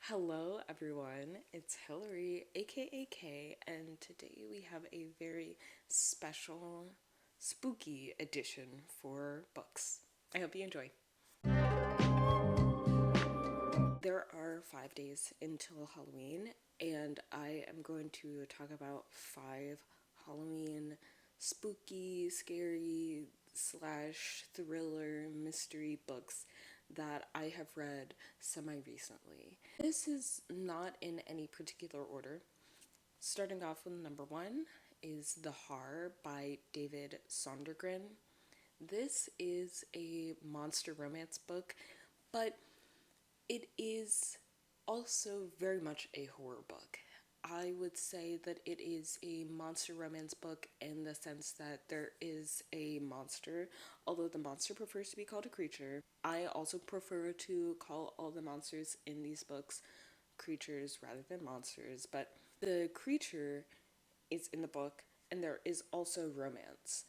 Hello, everyone. It's Hillary, aka K, and today we have a very special, spooky edition for books. I hope you enjoy. There are 5 days until Halloween, and I am going to talk about five Halloween spooky, scary, slash thriller mystery books that I have read semi recently. This is not in any particular order. Starting off with number one is The Haar by David Sondergren. This is a monster romance book, but it is also very much a horror book. I would say that it is a monster romance book in the sense that there is a monster, although the monster prefers to be called a creature. I also prefer to call all the monsters in these books creatures rather than monsters, but the creature is in the book and there is also romance.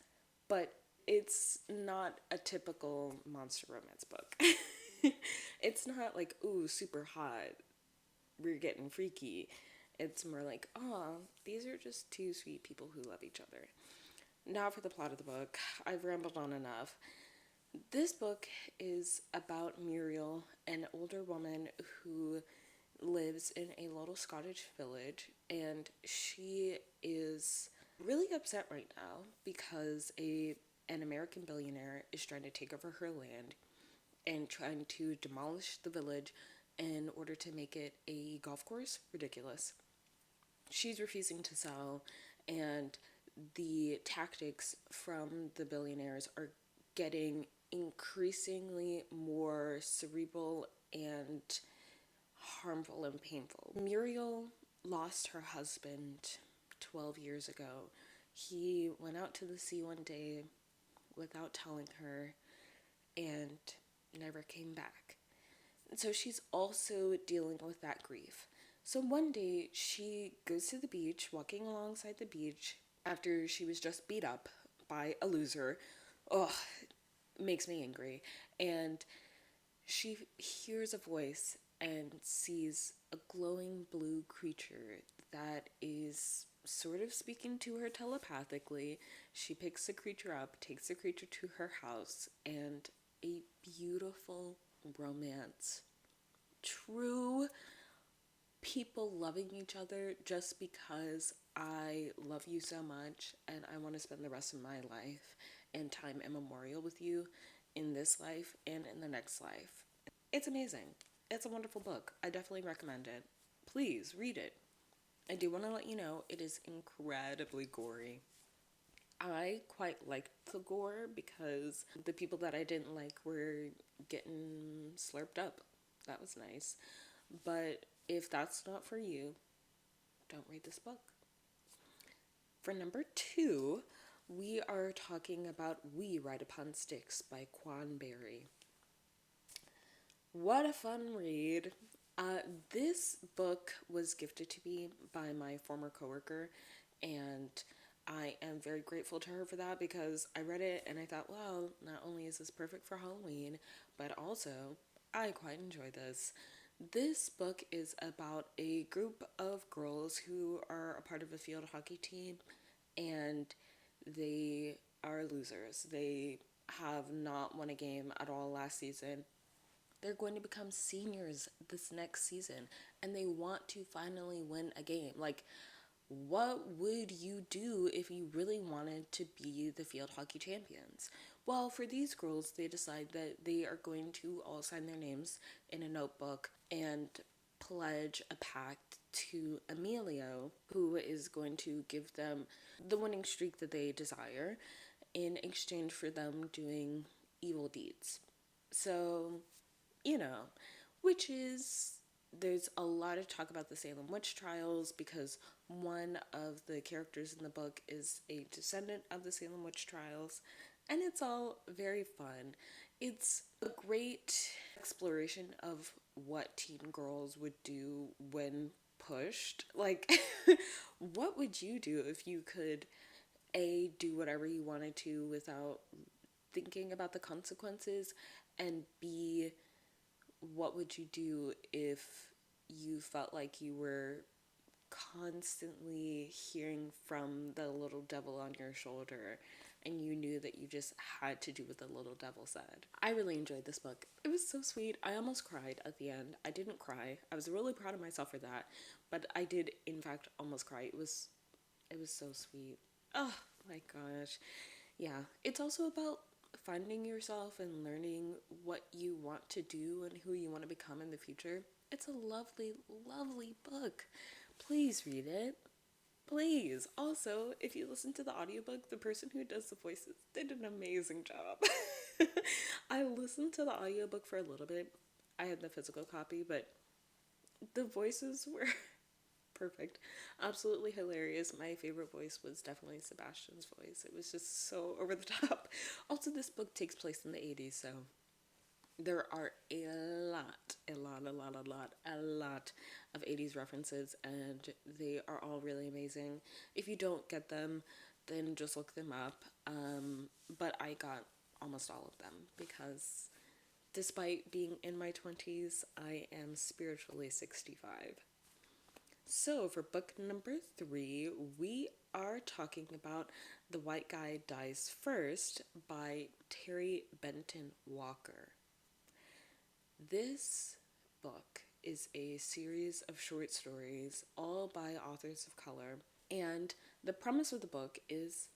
But it's not a typical monster romance book. It's not like, ooh, super hot, we're getting freaky. It's more like, oh, these are just two sweet people who love each other. Now for the plot of the book. I've rambled on enough. This book is about Muriel, an older woman who lives in a little Scottish village, and she is really upset right now because an American billionaire is trying to take over her land and trying to demolish the village in order to make it a golf course. Ridiculous. She's refusing to sell, and the tactics from the billionaires are getting increasingly more cerebral and harmful and painful. Muriel lost her husband 12 years ago. He went out to the sea one day without telling her and never came back. And so she's also dealing with that grief. So one day she goes to the beach, walking alongside the beach after she was just beat up by a loser. Ugh, makes me angry. And she hears a voice and sees a glowing blue creature that is sort of speaking to her telepathically. She picks the creature up, takes the creature to her house, and a beautiful romance. True people loving each other just because I love you so much and I want to spend the rest of my life and time immemorial with you in this life and in the next life. It's amazing. It's a wonderful book. I definitely recommend it. Please read it. I do want to let you know it is incredibly gory. I quite liked the gore because the people that I didn't like were getting slurped up. That was nice. But if that's not for you, don't read this book. For number two, we are talking about We Ride Upon Sticks by Quan Berry. What a fun read. This book was gifted to me by my former coworker, and I am very grateful to her for that because I read it and I thought, well, not only is this perfect for Halloween, but also I quite enjoy this. This book is about a group of girls who are a part of a field hockey team, and they are losers. They have not won a game at all last season. They're going to become seniors this next season and they want to finally win a game. Like, what would you do if you really wanted to be the field hockey champions? Well, for these girls, they decide that they are going to all sign their names in a notebook and pledge a pact to Emilio, who is going to give them the winning streak that they desire in exchange for them doing evil deeds. So, you know, which is there's a lot of talk about the Salem witch trials because one of the characters in the book is a descendant of the Salem witch trials, and it's all very fun. It's a great exploration of what teen girls would do when pushed. Like, what would you do if you could A, do whatever you wanted to without thinking about the consequences, and B, what would you do if you felt like you were constantly hearing from the little devil on your shoulder, and you knew that you just had to do what the little devil said. I really enjoyed this book. It was so sweet. I almost cried at the end. I didn't cry. I was really proud of myself for that, but I did in fact almost cry. It was so sweet. Oh my gosh. Yeah, it's also about finding yourself and learning what you want to do and who you want to become in the future. It's a lovely, lovely book. Please read it. Please. Also, if you listen to the audiobook, the person who does the voices did an amazing job. I listened to the audiobook for a little bit. I had the physical copy, but the voices were perfect. Absolutely hilarious. My favorite voice was definitely Sebastian's voice. It was just so over the top. Also, this book takes place in the 80s, so there are a lot of 80s references, and they are all really amazing. If you don't get them, then just look them up. But I got almost all of them because despite being in my 20s, I am spiritually 65. So, for book number 3, we are talking about The White Guy Dies First by Terry Benton Walker. This book is a series of short stories, all by authors of color, and the premise of the book is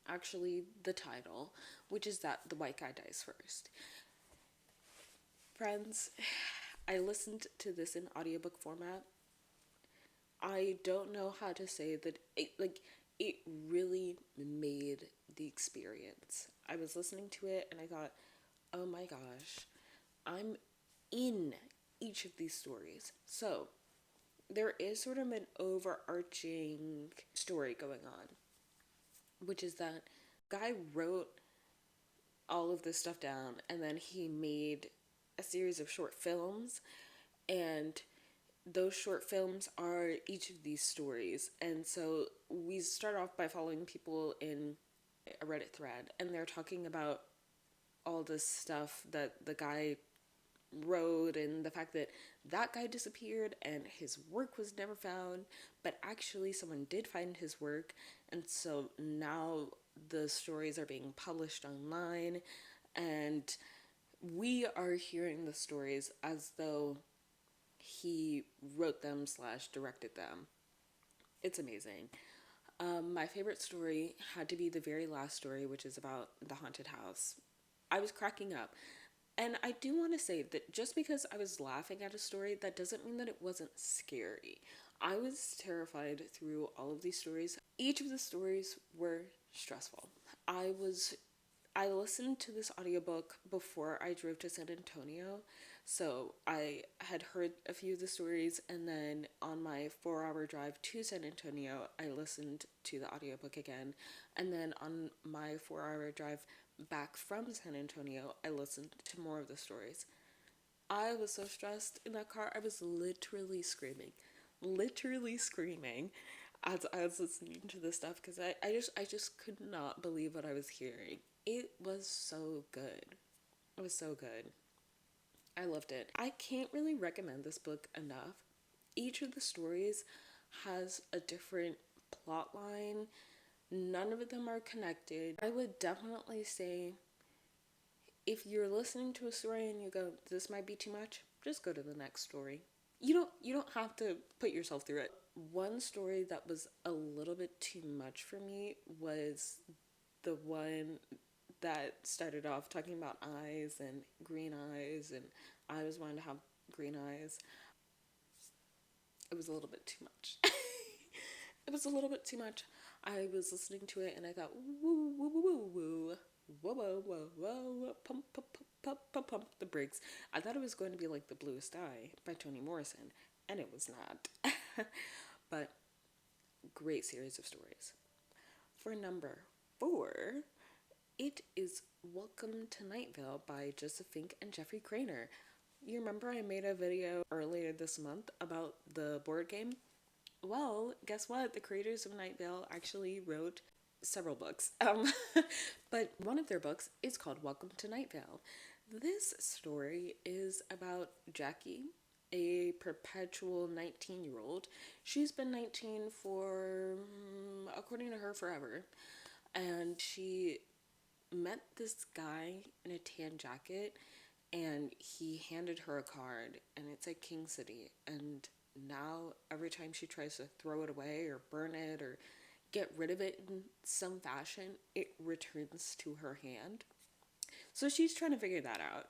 actually the title, which is that the white guy dies first. Friends, I listened to this in audiobook format. I don't know how to say that it really made the experience. I was listening to it and I thought, oh my gosh, I'm in each of these stories. So there is sort of an overarching story going on, which is that guy wrote all of this stuff down and then he made a series of short films, and those short films are each of these stories. And so we start off by following people in a Reddit thread, and they're talking about all this stuff that the guy wrote and the fact that that guy disappeared and his work was never found, but actually someone did find his work, and so now the stories are being published online, and we are hearing the stories as though he wrote them / directed them. It's amazing. My favorite story had to be the very last story, which is about the haunted house. I was cracking up. And I do want to say that just because I was laughing at a story, that doesn't mean that it wasn't scary. I was terrified through all of these stories. Each of the stories were stressful. I listened to this audiobook before I drove to San Antonio, so I had heard a few of the stories, and then on my 4-hour drive to San Antonio, I listened to the audiobook again, and then on my 4-hour drive back from San Antonio, I listened to more of the stories. I was so stressed in that car. I was literally screaming as I was listening to this stuff because I just could not believe what I was hearing. It was so good. It was so good. I loved it. I can't really recommend this book enough. Each of the stories has a different plot line. None of them are connected. I would definitely say if you're listening to a story and you go, this might be too much, just go to the next story. You don't have to put yourself through it. One story that was a little bit too much for me was the one that started off talking about eyes and green eyes, and I was wanting to have green eyes. It was a little bit too much. It was a little bit too much. I was listening to it and I thought, woo, woo, woo, woo, woo. Whoa, whoa, whoa, whoa, pump, pump, pump, pump, pump, pump the brakes. I thought it was going to be like The Bluest Eye by Toni Morrison, and it was not. But great series of stories. For number 4, it is Welcome to Night Vale by Joseph Fink and Jeffrey Craner. You remember I made a video earlier this month about the board game? Well, guess what? The creators of Night Vale actually wrote several books. But one of their books is called Welcome to Night Vale. This story is about Jackie. a perpetual 19-year-old. She's been 19 for, according to her, forever. And she met this guy in a tan jacket, and he handed her a card, and it said King City. And now every time she tries to throw it away or burn it or get rid of it in some fashion, it returns to her hand. So she's trying to figure that out.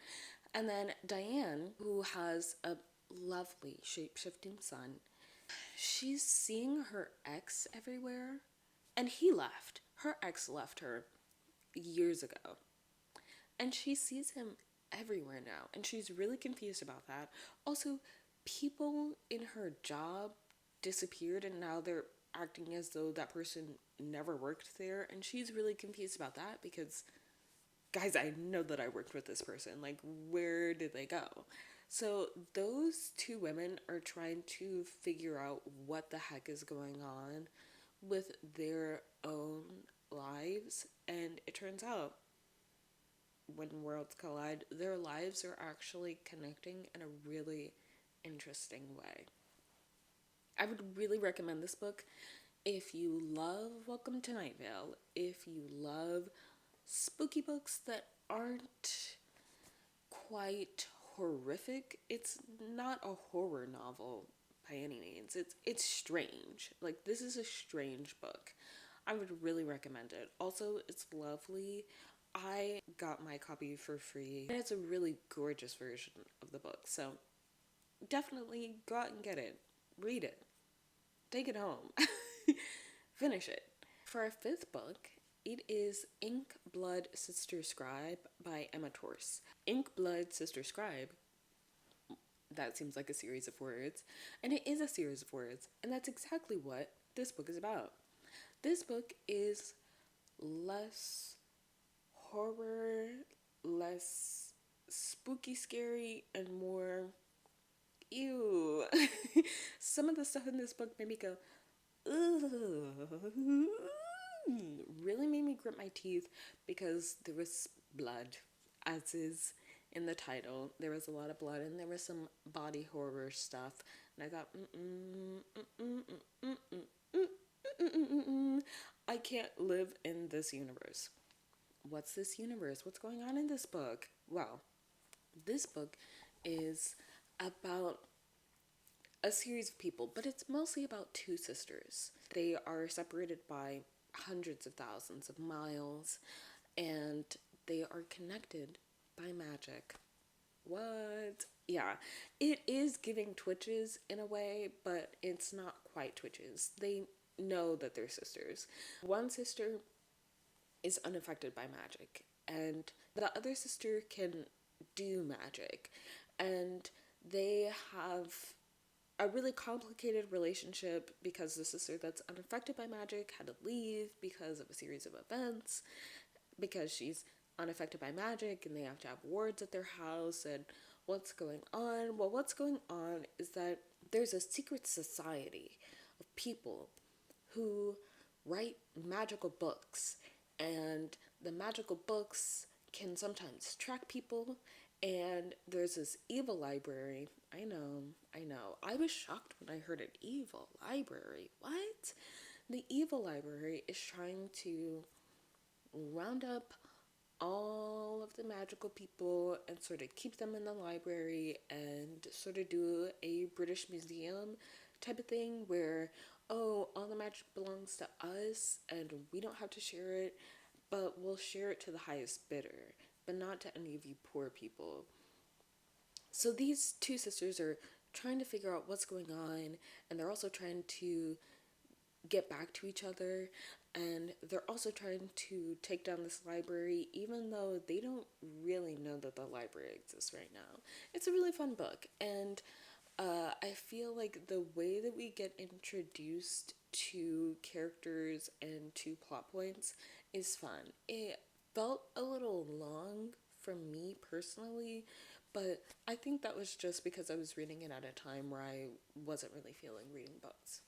And then Diane, who has a lovely shape-shifting son, she's seeing her ex everywhere. And he left. Her ex left her years ago. And she sees him everywhere now. And she's really confused about that. Also, people in her job disappeared, and now they're acting as though that person never worked there. And she's really confused about that because, guys, I know that I worked with this person. Like, where did they go? So those two women are trying to figure out what the heck is going on with their own lives. And it turns out, when worlds collide, their lives are actually connecting in a really interesting way. I would really recommend this book if you love Welcome to Night Vale, if you love spooky books that aren't quite horrific. It's not a horror novel by any means. It's strange. Like, this is a strange book. I would really recommend it. Also, it's lovely. I got my copy for free. And it's a really gorgeous version of the book. So definitely go out and get it. Read it. Take it home. Finish it. For our fifth book, it is Ink, Blood, Sister Scribe by Emma Torse. Ink, Blood, Sister Scribe. That seems like a series of words. And it is a series of words. And that's exactly what this book is about. This book is less horror, less spooky, scary, and more ew. Some of the stuff in this book made me go, ugh. Really made me grit my teeth because there was blood, as is in the title. There was a lot of blood, and there was some body horror stuff. And I thought, I can't live in this universe. What's this universe? What's going on in this book? Well, this book is about a series of people, but it's mostly about two sisters. They are separated by hundreds of thousands of miles, and they are connected by magic. What? Yeah, it is giving Twitches in a way, but it's not quite Twitches. They know that they're sisters. One sister is unaffected by magic, and the other sister can do magic, and they have a really complicated relationship because the sister that's unaffected by magic had to leave because of a series of events, because she's unaffected by magic and they have to have wards at their house. And what's going on? Well, what's going on is that there's a secret society of people who write magical books, and the magical books can sometimes track people. And there's this evil library. I know. I was shocked when I heard an evil library. What? The evil library is trying to round up all of the magical people and sort of keep them in the library and sort of do a British Museum type of thing where, oh, all the magic belongs to us and we don't have to share it, but we'll share it to the highest bidder, but not to any of you poor people. So these two sisters are trying to figure out what's going on, and they're also trying to get back to each other, and they're also trying to take down this library, even though they don't really know that the library exists right now. It's a really fun book, and I feel like the way that we get introduced to characters and to plot points is fun. It felt a little long for me personally, but I think that was just because I was reading it at a time where I wasn't really feeling reading books.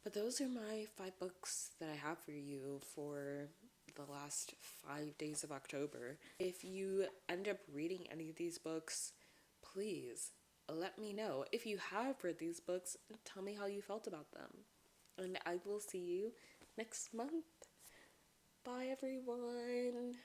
But those are my 5 books that I have for you for the last 5 days of October. If you end up reading any of these books, please let me know. If you have read these books, tell me how you felt about them. And I will see you next month. Bye, everyone.